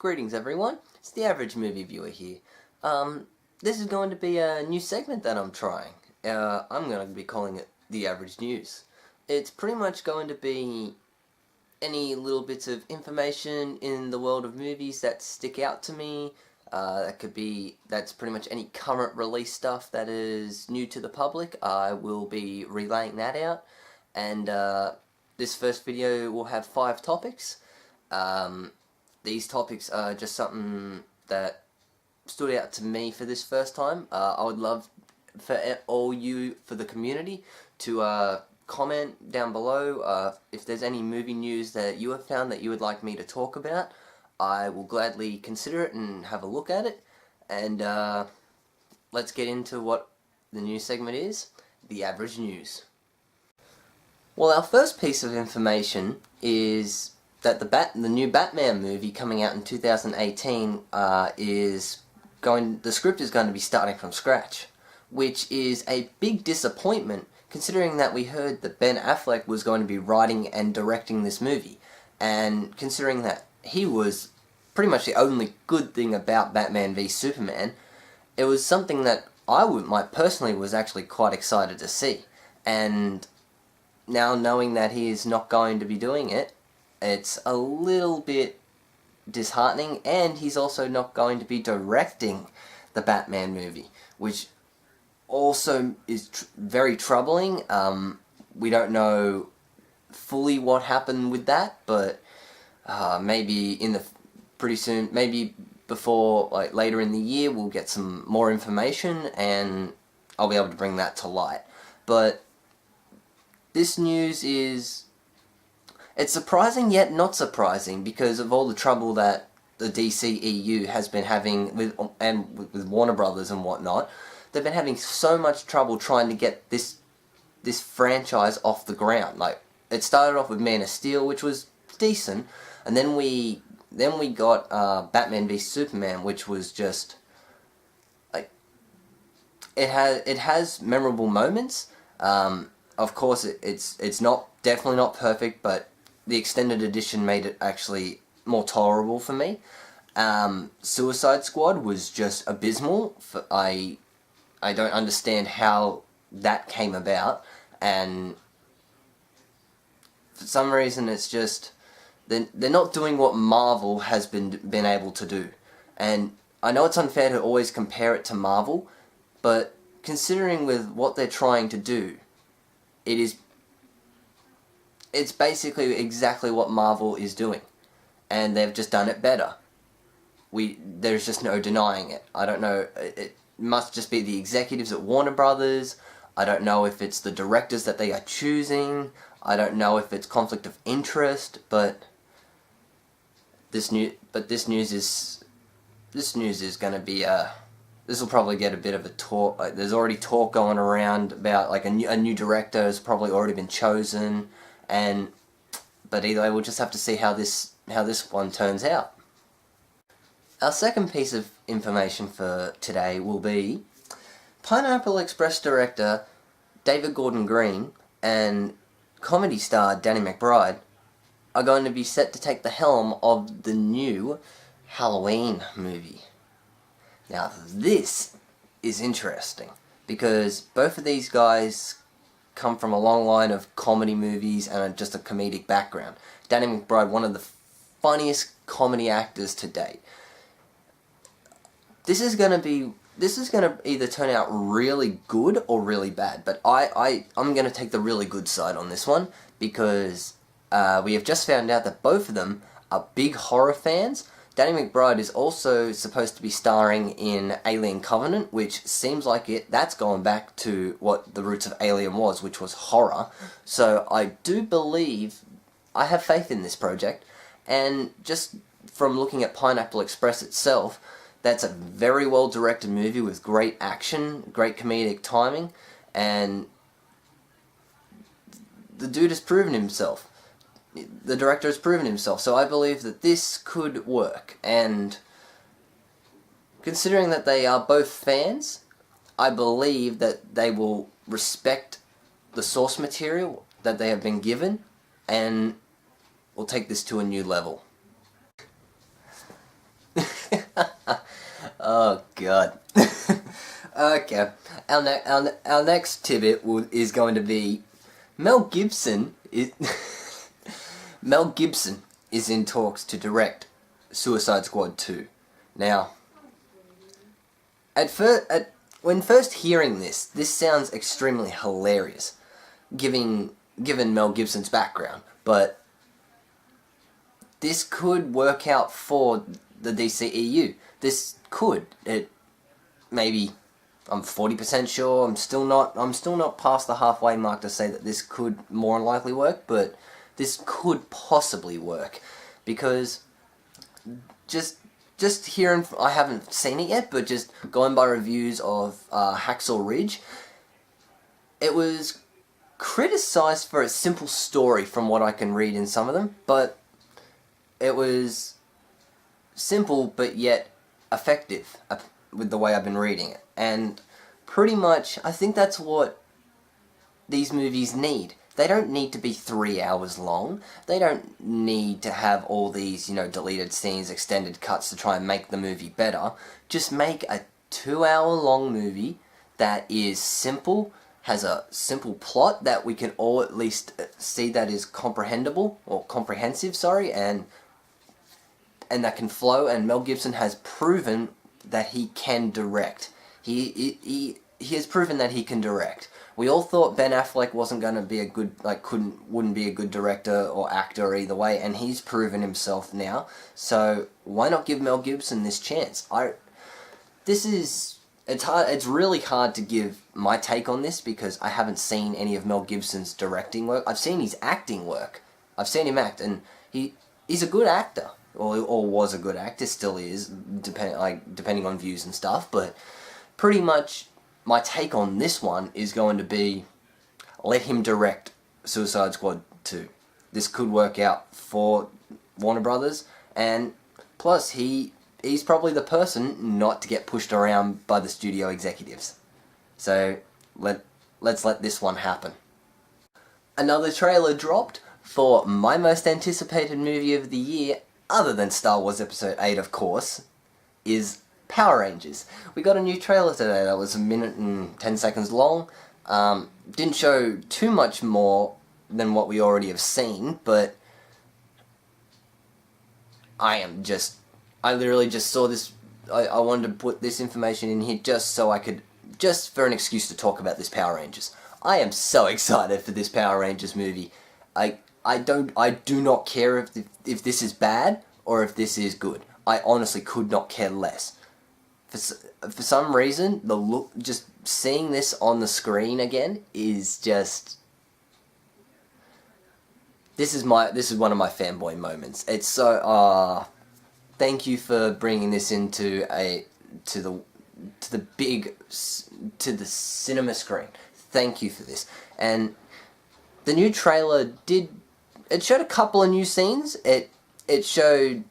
Greetings everyone, it's the Average Movie Viewer here. This is going to be a new segment that I'm trying. I'm going to be calling it the Average News. It's pretty much going to be any little bits of information in the world of movies that stick out to me. That's pretty much any current release stuff that is new to the public. I will be relaying that out. And this first video will have 5 topics. These topics are just something that stood out to me for this first time. I would love for for the community to comment down below if there's any movie news that you have found that you would like me to talk about. I will gladly consider it and have a look at it. And let's get into what the news segment is, the Average News. Well, our first piece of information is that the new Batman movie coming out in 2018 the script is going to be starting from scratch, which is a big disappointment considering that we heard that Ben Affleck was going to be writing and directing this movie, and considering that he was pretty much the only good thing about Batman v Superman, it was something that I personally was actually quite excited to see. And now knowing that he is not going to be doing it, it's a little bit disheartening, and he's also not going to be directing the Batman movie, which also is very troubling. We don't know fully what happened with that, but maybe pretty soon, maybe before, later in the year, we'll get some more information, and I'll be able to bring that to light. But this news it's surprising yet not surprising because of all the trouble that the DCEU has been having with Warner Brothers and whatnot. They've been having so much trouble trying to get this franchise off the ground. It started off with Man of Steel, which was decent, and then we got Batman v Superman, which was just it has memorable moments. Of course, it's definitely not perfect, but the extended edition made it actually more tolerable for me. Suicide Squad was just abysmal. I don't understand how that came about, and for some reason it's just they're not doing what Marvel has been able to do. And I know it's unfair to always compare it to Marvel, but considering with what they're trying to do, it's basically exactly what Marvel is doing, and they've just done it better. There's just no denying it. I don't know, it must just be the executives at Warner Brothers. I don't know if it's the directors that they are choosing. I don't know if it's conflict of interest, but this news is going to be this will probably get a bit of a talk. There's already talk going around about a new director has probably already been chosen, but either way, we'll just have to see how this one turns out. Our second piece of information for today will be Pineapple Express director David Gordon Green and comedy star Danny McBride are going to be set to take the helm of the new Halloween movie. Now this is interesting because both of these guys come from a long line of comedy movies and just a comedic background. Danny McBride, one of the funniest comedy actors to date. This is gonna either turn out really good or really bad, but I'm gonna take the really good side on this one because we have just found out that both of them are big horror fans. Danny McBride is also supposed to be starring in Alien Covenant, which seems like that's going back to what the roots of Alien was, which was horror. So I do believe, I have faith in this project, and just from looking at Pineapple Express itself, that's a very well directed movie with great action, great comedic timing, and the dude has proven himself. The director has proven himself, so I believe that this could work. And considering that they are both fans, I believe that they will respect the source material that they have been given and will take this to a new level. Oh god. Okay. Our next tidbit is going to be Mel Gibson is Mel Gibson is in talks to direct Suicide Squad 2. Now, when first hearing this sounds extremely hilarious, given Mel Gibson's background, but this could work out for the DCEU. This could. Maybe I'm 40% sure. I'm still not past the halfway mark to say that this could more than likely work, but this could possibly work because just hearing, I haven't seen it yet, but just going by reviews of Hacksaw Ridge, it was criticized for its simple story from what I can read in some of them, but it was simple but yet effective with the way I've been reading it. And pretty much, I think that's what these movies need. They don't need to be 3 hours long. They don't need to have all these, deleted scenes, extended cuts to try and make the movie better. Just make a 2-hour-long movie that is simple, has a simple plot that we can all at least see that is comprehensive, and that can flow. And Mel Gibson has proven that he can direct. He has proven that he can direct. We all thought Ben Affleck wasn't going to be a good, wouldn't be a good director or actor either way, and he's proven himself now. So why not give Mel Gibson this chance? It's really hard to give my take on this because I haven't seen any of Mel Gibson's directing work. I've seen his acting work. I've seen him act, and he's a good actor, or was a good actor, still is, depending on views and stuff. But pretty much my take on this one is going to be, let him direct Suicide Squad 2. This could work out for Warner Brothers, and plus he's probably the person not to get pushed around by the studio executives. So let's let this one happen. Another trailer dropped for my most anticipated movie of the year, other than Star Wars Episode 8 of course, is Power Rangers. We got a new trailer today that was 1 minute and 10 seconds long. Didn't show too much more than what we already have seen, but I literally just saw this. I wanted to put this information in here just for an excuse to talk about this Power Rangers. I am so excited for this Power Rangers movie. I do not care if this is bad or if this is good. I honestly could not care less. For some reason, just seeing this on the screen again is just. This is one of my fanboy moments. It's so. Thank you for bringing this into the cinema screen. Thank you for this. And the new trailer showed a couple of new scenes. It showed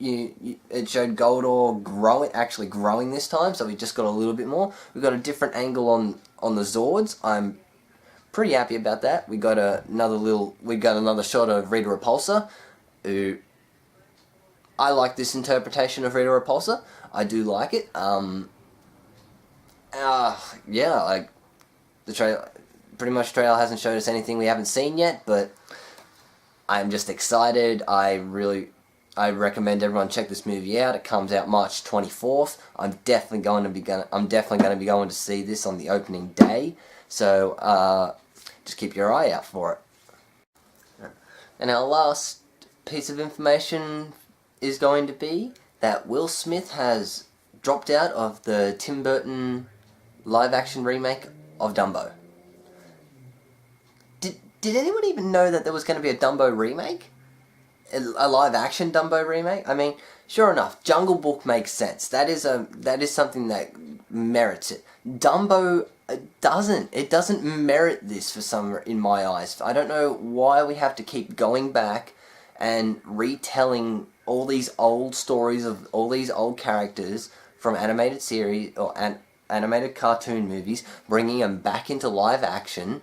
Goldor actually growing this time, so we just got a little bit more. We got a different angle on the Zords. I'm pretty happy about that. We got another shot of Rita Repulsa, who I like this interpretation of Rita Repulsa. I do like it. The trailer, pretty much trailer hasn't showed us anything we haven't seen yet, but I'm just excited. I recommend everyone check this movie out. It comes out March 24th. I'm definitely going to be going to see this on the opening day. So just keep your eye out for it. And our last piece of information is going to be that Will Smith has dropped out of the Tim Burton live-action remake of Dumbo. Did anyone even know that there was going to be a Dumbo remake? A live-action Dumbo remake? I mean, sure enough, Jungle Book makes sense. That is something that merits it. Dumbo doesn't. It doesn't merit this in my eyes. I don't know why we have to keep going back and retelling all these old stories of all these old characters from animated series or animated cartoon movies, bringing them back into live action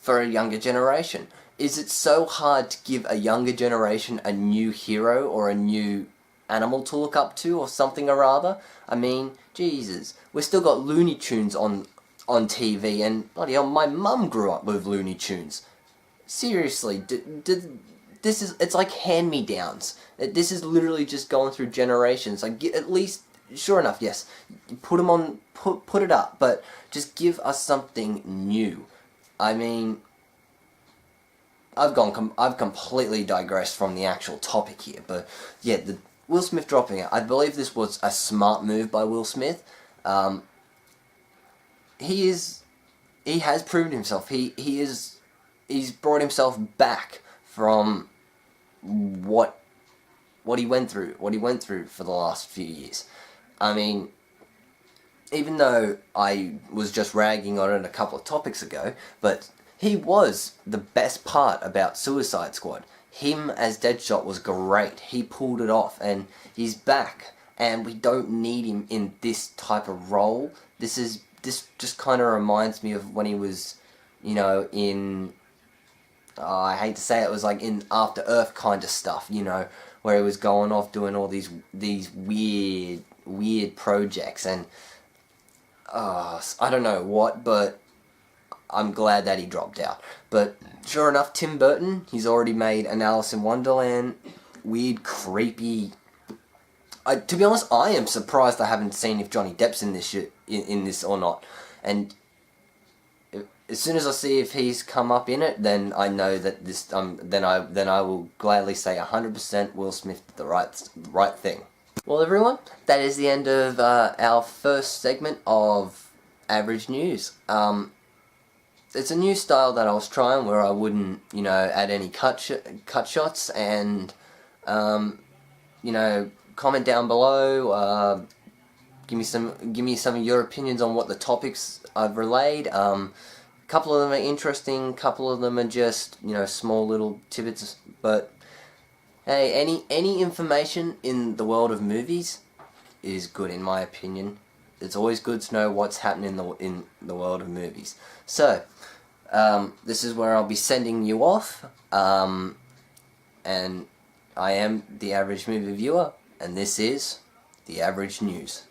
for a younger generation. Is it so hard to give a younger generation a new hero or a new animal to look up to or something or other. I mean, Jesus, we've still got Looney Tunes on TV, and bloody hell, my mum grew up with Looney Tunes. Seriously, it's like hand-me-downs. This is literally just going through generations. Like, at least, sure enough, yes, put them on, put it up, but just give us something new. I mean, I've completely digressed from the actual topic here, but yeah, the Will Smith dropping it. I believe this was a smart move by Will Smith. He has proven himself. He's brought himself back from what he went through for the last few years. I mean, even though I was just ragging on it a couple of topics ago, but he was the best part about Suicide Squad. Him as Deadshot was great. He pulled it off, and he's back, and we don't need him in this type of role. This just kind of reminds me of when he was, you know, in, I hate to say it, was like in After Earth kind of stuff, you know, where he was going off doing all these weird projects, and I don't know what, but I'm glad that he dropped out. But sure enough, Tim Burton, he's already made an Alice in Wonderland, weird, creepy. To be honest, I am surprised I haven't seen if Johnny Depp's in this in this or not. And as soon as I see if he's come up in it, then I know that this. Then I will gladly say 100% Will Smith did the right thing. Well, everyone, that is the end of our first segment of Average News. It's a new style that I was trying where I wouldn't, you know, add any cut shots, and you know, comment down below. Give me some of your opinions on what the topics I've relayed. Couple of them are interesting, couple of them are just, you know, small little tidbits. But hey, any information in the world of movies is good, in my opinion. It's always good to know what's happening in the world of movies. So, this is where I'll be sending you off, and I am the Average Movie Viewer, and this is the Average News.